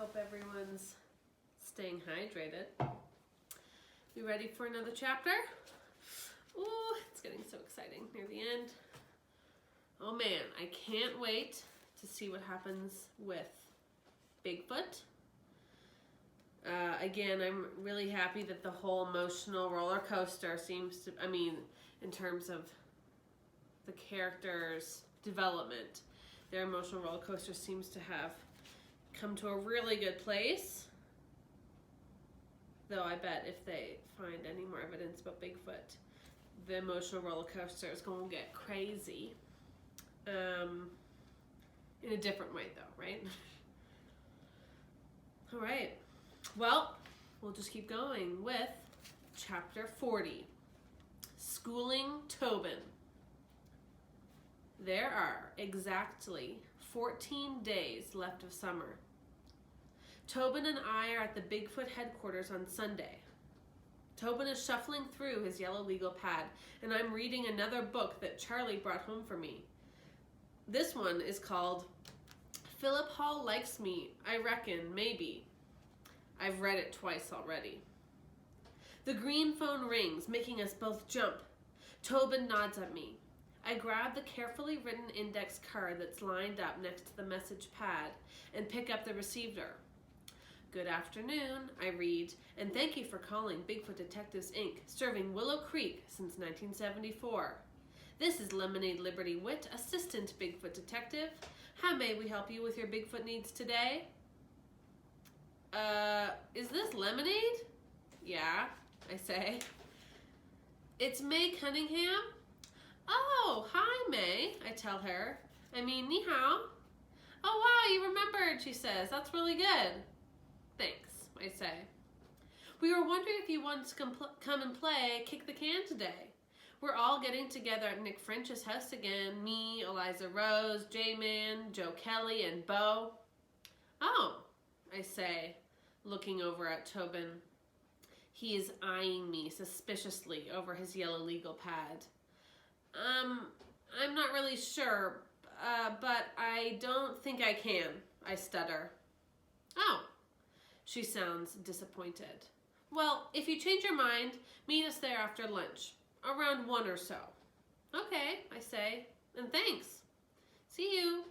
hope everyone's staying hydrated. You ready for another chapter? Ooh, it's getting so exciting near the end. Oh man, I can't wait to see what happens with Bigfoot. Again, I'm really happy that the whole emotional roller coaster seems to, in terms of the characters' development, their emotional roller coaster seems to have come to a really good place. Though I bet if they find any more evidence about Bigfoot, the emotional roller coaster is going to get crazy. In a different way though, right? All right. Well, we'll just keep going with chapter 40, Schooling Tobin. There are exactly 14 days left of summer. Tobin and I are at the Bigfoot headquarters on Sunday. Tobin is shuffling through his yellow legal pad, and I'm reading another book that Charlie brought home for me. This one is called Philip Hall Likes Me, I Reckon, Maybe. I've read it twice already. The green phone rings, making us both jump. Tobin nods at me. I grab the carefully written index card that's lined up next to the message pad and pick up the receiver. Good afternoon, I read, and thank you for calling Bigfoot Detectives, Inc., serving Willow Creek since 1974. This is Lemonade Liberty Witt, Assistant Bigfoot Detective. How may we help you with your Bigfoot needs today? Is this Lemonade? Yeah, I say. It's May Cunningham? Oh, hi, May, I tell her. Ni hao. Oh, wow, you remembered, she says. That's really good. Thanks, I say. We were wondering if you wanted to come and play Kick the Can today. We're all getting together at Nick French's house again. Me, Eliza Rose, J-Man, Joe Kelly, and Bo. Oh, I say, looking over at Tobin. He is eyeing me suspiciously over his yellow legal pad. I'm not really sure, but I don't think I can, I stutter. Oh, she sounds disappointed. Well, if you change your mind, meet us there after lunch, around 1 or so. Okay, I say, and thanks. See you.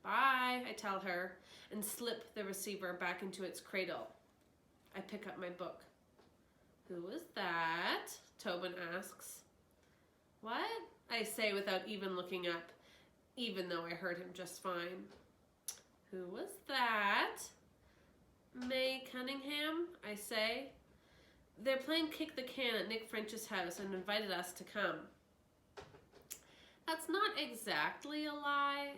Bye, I tell her, and slip the receiver back into its cradle. I pick up my book. Who was that? Tobin asks. What? I say without even looking up, even though I heard him just fine. Who was that? May Cunningham, I say. They're playing Kick the Can at Nick French's house and invited us to come. That's not exactly a lie.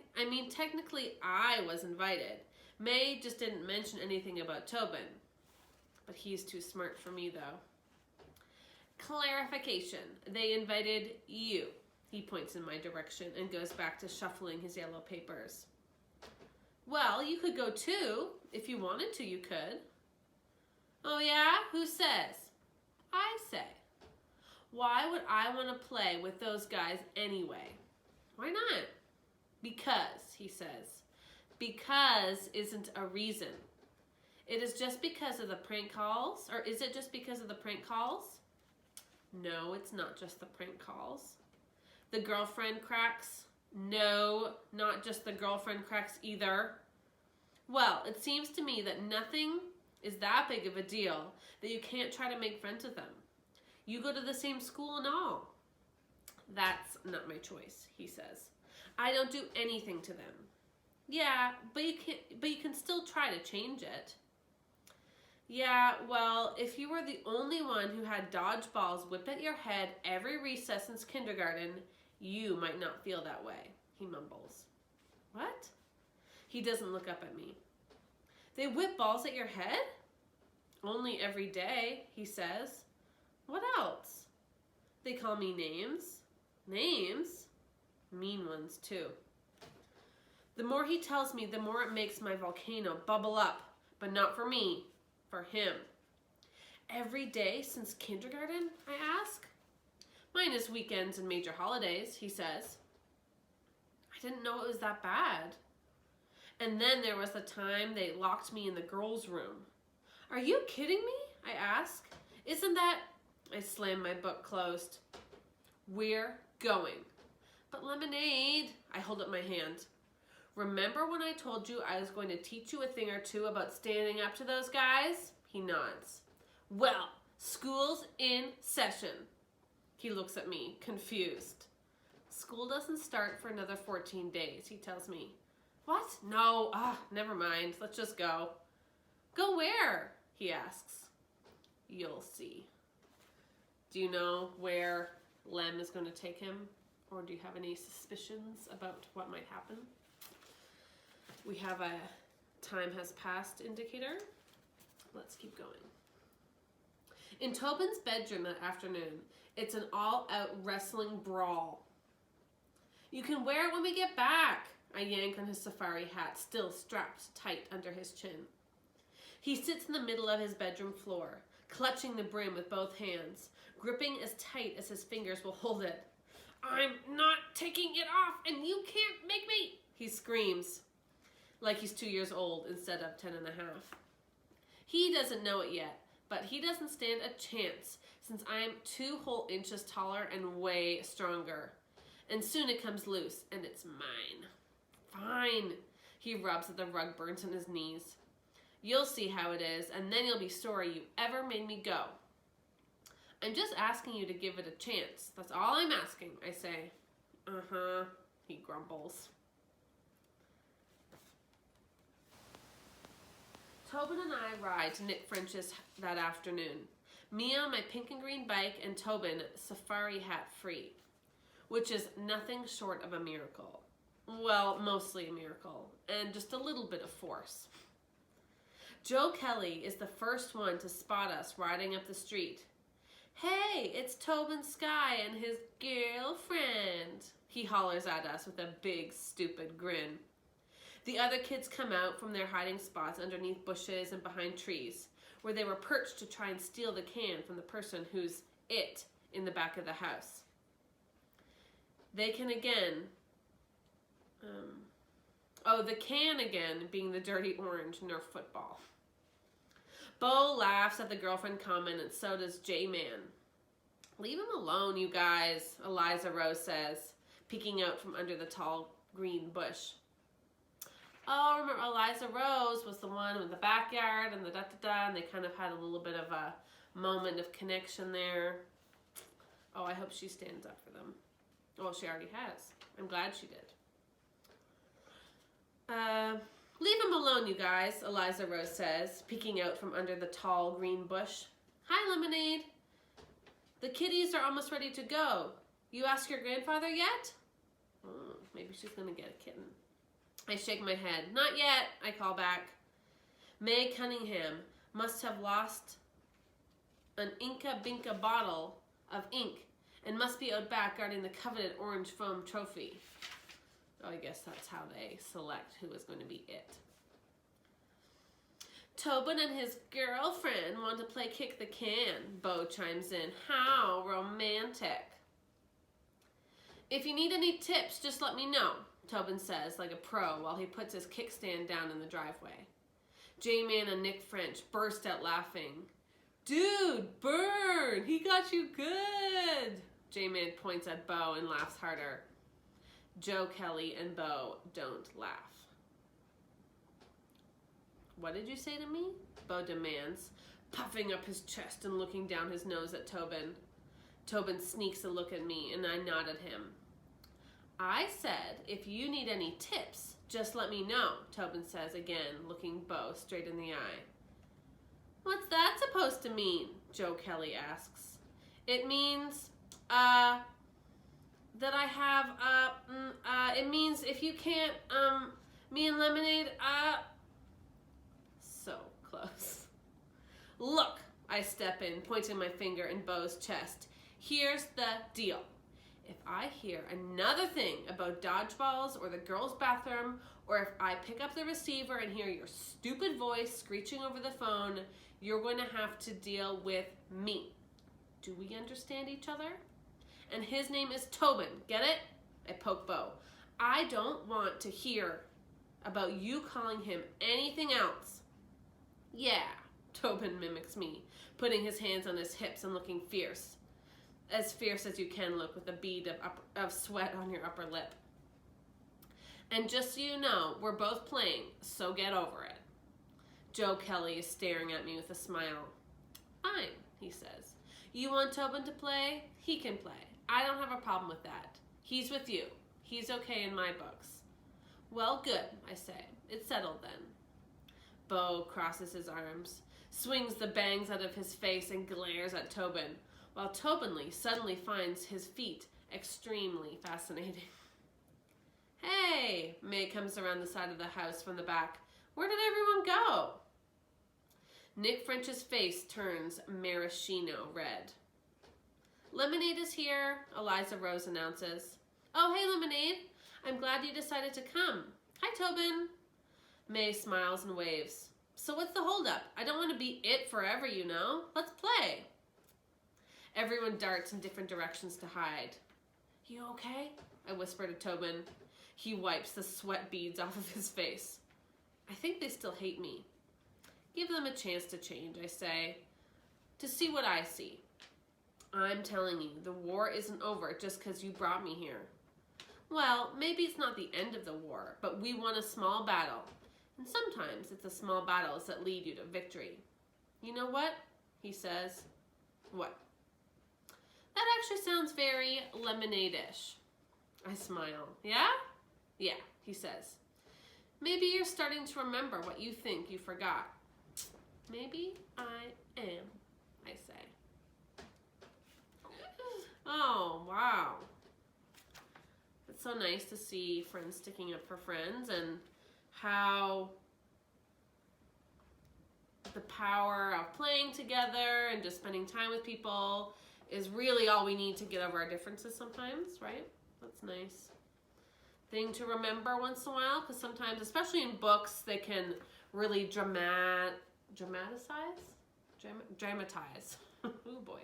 Technically I was invited. May just didn't mention anything about Tobin. But he's too smart for me, though. Clarification. They invited you. He points in my direction and goes back to shuffling his yellow papers. Well, you could go too. If you wanted to, you could. Oh yeah? Who says? I say. Why would I want to play with those guys anyway? Why not? Because, he says. Because isn't a reason. It is just because of the prank calls? Or is it just because of the prank calls? No, it's not just the prank calls. The girlfriend cracks? No, not just the girlfriend cracks either. Well, it seems to me that nothing is that big of a deal that you can't try to make friends with them. You go to the same school and all. That's not my choice, he says. I don't do anything to them. Yeah, but you can still try to change it. Yeah, well, if you were the only one who had dodgeballs whip at your head every recess since kindergarten, you might not feel that way, he mumbles. What? He doesn't look up at me. They whip balls at your head? Only every day, he says. What else? They call me names. Names? Mean ones, too. The more he tells me, the more it makes my volcano bubble up, but not for me. For him. Every day since kindergarten, I ask? Minus weekends and major holidays, he says. I didn't know it was that bad. And then there was the time they locked me in the girls' room. Are you kidding me? I ask. Isn't that... I slam my book closed. We're going. But Lemonade, I hold up my hand. Remember when I told you I was going to teach you a thing or two about standing up to those guys? He nods. Well, school's in session. He looks at me, confused. School doesn't start for another 14 days, he tells me. What? No, never mind. Let's just go. Go where? He asks. You'll see. Do you know where Lem is going to take him? Or do you have any suspicions about what might happen? We have a time has passed indicator. Let's keep going. In Tobin's bedroom that afternoon, it's an all-out wrestling brawl. You can wear it when we get back. I yank on his safari hat, still strapped tight under his chin. He sits in the middle of his bedroom floor, clutching the brim with both hands, gripping as tight as his fingers will hold it. I'm not taking it off, and you can't make me, he screams, like he's 2 years old instead of 10 and a half. He doesn't know it yet, but he doesn't stand a chance since I'm 2 whole inches taller and way stronger. And soon it comes loose, and it's mine. Fine. He rubs at the rug burns on his knees. You'll see how it is, and then you'll be sorry you ever made me go. I'm just asking you to give it a chance. That's all I'm asking, I say. Uh-huh, he grumbles. Tobin and I ride to Nick French's that afternoon. Me on my pink and green bike and Tobin safari hat free, which is nothing short of a miracle. Well, mostly a miracle, and just a little bit of force. Joe Kelly is the first one to spot us riding up the street. Hey, it's Tobin Sky and his girlfriend, he hollers at us with a big, stupid grin. The other kids come out from their hiding spots underneath bushes and behind trees, where they were perched to try and steal the can from the person who's it in the back of the house. They can again, the can again being the dirty orange Nerf football. Bo laughs at the girlfriend comment, and so does J-Man. Leave him alone, you guys, Eliza Rose says, peeking out from under the tall green bush. Oh, remember Eliza Rose was the one with the backyard and the da-da-da, and they kind of had a little bit of a moment of connection there. Oh, I hope she stands up for them. Well, she already has. I'm glad she did. Leave him alone, you guys, Eliza Rose says, peeking out from under the tall green bush. Hi, Lemonade. The kitties are almost ready to go. You asked your grandfather yet? Maybe she's going to get a kitten. I shake my head. Not yet, I call back. May Cunningham must have lost an Inca Binca bottle of ink and must be out back guarding the coveted orange foam trophy. Oh, I guess that's how they select who is going to be it. Tobin and his girlfriend want to play kick the can, Bo chimes in. How romantic. If you need any tips, just let me know, Tobin says like a pro while he puts his kickstand down in the driveway. J-Man and Nick French burst out laughing. Dude, burn! He got you good! J-Man points at Bo and laughs harder. Joe Kelly and Bo don't laugh. What did you say to me? Bo demands, puffing up his chest and looking down his nose at Tobin. Tobin sneaks a look at me and I nod at him. I said, if you need any tips, just let me know, Tobin says again, looking Bo straight in the eye. What's that supposed to mean? Joe Kelly asks. It means, that I have, it means if you can't, me and Lemonade, so close. Look, I step in, pointing my finger in Bo's chest. Here's the deal. If I hear another thing about dodgeballs or the girls' bathroom, or if I pick up the receiver and hear your stupid voice screeching over the phone, you're going to have to deal with me. Do we understand each other? And his name is Tobin, get it? I poke Bo. I don't want to hear about you calling him anything else. Yeah, Tobin mimics me, putting his hands on his hips and looking fierce. As fierce as you can look with a bead of sweat on your upper lip. And just so you know, we're both playing, so get over it. Joe Kelly is staring at me with a smile. Fine, he says. You want Tobin to play? He can play. I don't have a problem with that. He's with you. He's okay in my books. Well, good, I say. It's settled then. Bo crosses his arms, swings the bangs out of his face and glares at Tobin, while Tobin suddenly finds his feet extremely fascinating. Hey, May comes around the side of the house from the back. Where did everyone go? Nick French's face turns maraschino red. Lemonade is here, Eliza Rose announces. Oh, hey, Lemonade. I'm glad you decided to come. Hi, Tobin. May smiles and waves. So what's the holdup? I don't want to be it forever, you know. Let's play. Everyone darts in different directions to hide. You okay? I whisper to Tobin. He wipes the sweat beads off of his face. I think they still hate me. Give them a chance to change, I say. To see what I see. I'm telling you, the war isn't over just because you brought me here. Well, maybe it's not the end of the war, but we won a small battle. And sometimes it's the small battles that lead you to victory. You know what? He says. What? That actually sounds very lemonade-ish. I smile. Yeah? Yeah, he says. Maybe you're starting to remember what you think you forgot. Maybe I am, I say. Oh, wow. It's so nice to see friends sticking up for friends and how the power of playing together and just spending time with people is really all we need to get over our differences sometimes, right? That's nice thing to remember once in a while, because sometimes, especially in books, they can really dramatize. Oh boy.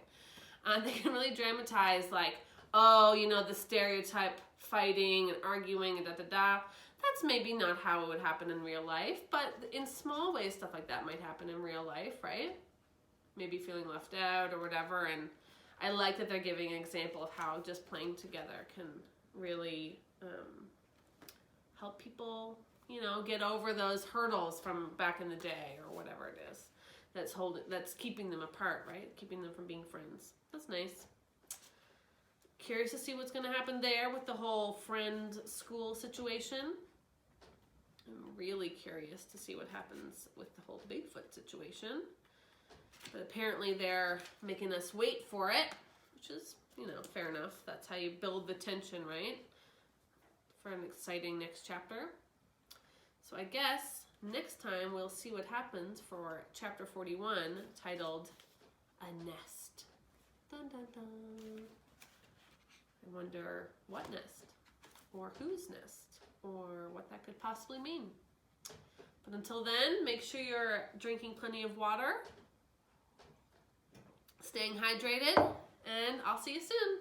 They can really dramatize, like, oh, you know, the stereotype fighting and arguing and da-da-da. That's maybe not how it would happen in real life, but in small ways, stuff like that might happen in real life, right? Maybe feeling left out or whatever, and I like that they're giving an example of how just playing together can really help people, you know, get over those hurdles from back in the day or whatever it is that's keeping them apart, right? Keeping them from being friends. That's nice. Curious to see what's going to happen there with the whole friend school situation. I'm really curious to see what happens with the whole Bigfoot situation. But apparently they're making us wait for it, which is, you know, fair enough. That's how you build the tension, right? For an exciting next chapter. So I guess next time we'll see what happens for chapter 41, titled A Nest. Dun dun dun. I wonder what nest, or whose nest, or what that could possibly mean. But until then, make sure you're drinking plenty of water, staying hydrated, and I'll see you soon.